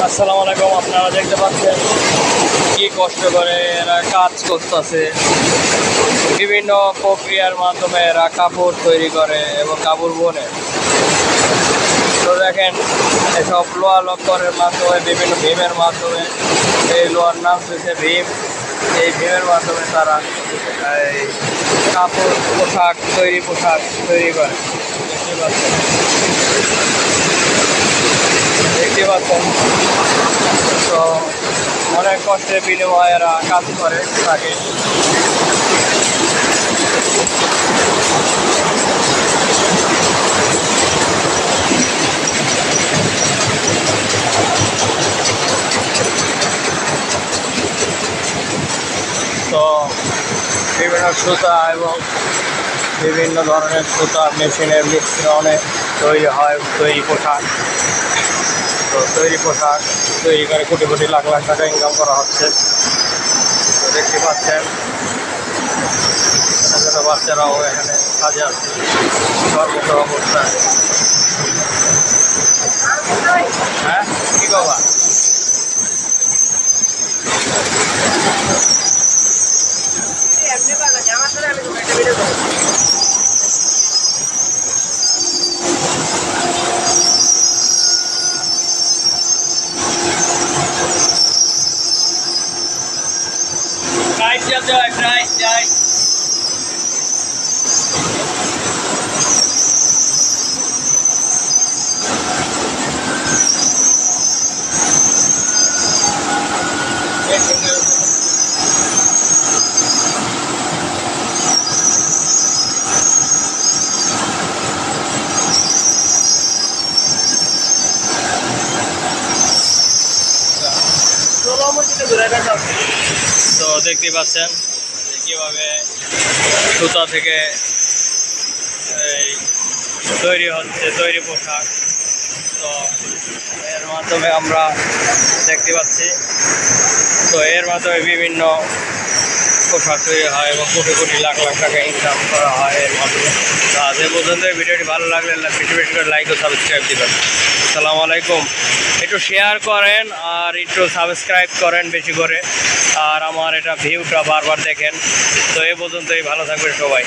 আসসালামু আলাইকুম। আপনারা দেখতে পাচ্ছেন কি কষ্ট করে এরা কাজ করতেছে। বিভিন্ন প্রক্রিয়ার মাধ্যমে এরা কাপড় তৈরি করে এবং কাপড় বোনে। তো দেখেন, এসব লোহা লক্করের মাধ্যমে, বিভিন্ন ভীমের মাধ্যমে, এই লোহার নাম হচ্ছে ভীম, এই ভীমের মাধ্যমে তারা এই কাপড় পোশাক তৈরি করে। দেখতে পাচ্ছেন তো অনেক কষ্টের বিনিময়ে এরা কাজ করে থাকে। তো বিভিন্ন সুতা এবং বিভিন্ন ধরনের সুতা মেশিনের মিশ্রণে তৈরি হয় পোশাক। তো পোশাক তৈরি করে কোটি কোটি লাখ লাখ টাকা ইনকাম করা হচ্ছে। তো দেখতে পাচ্ছেন ছোটো ছোটো বাচ্চারাও এখানে কাজে আসছে সর্বত অবস্থায়। হ্যাঁ, কি বাবা? Right. তো দেখতে পাচ্ছেন কিভাবে সুতা থেকে তৈরি হচ্ছে পোশাক। তো এর মাধ্যমে আমরা দেখতে পাচ্ছি, তো এর মাধ্যমে বিভিন্ন পোশাক তৈরি হয় এবং কোটি কোটি লাখ লাখ টাকা ইনকাম করা হয় এর মাধ্যমে। তো আজ এ পর্যন্ত ভিডিওটি ভালো লাগলে বেশি বেশি করে লাইক ও সাবস্ক্রাইব দেবেন। আসসালামু আলাইকুম। একটু শেয়ার করেন আর একটু সাবস্ক্রাইব করেন বেশি করে, আর আমার এটা ভিউটা বারবার দেখেন। তো এ পর্যন্তই, ভালো থাকবেন সবাই।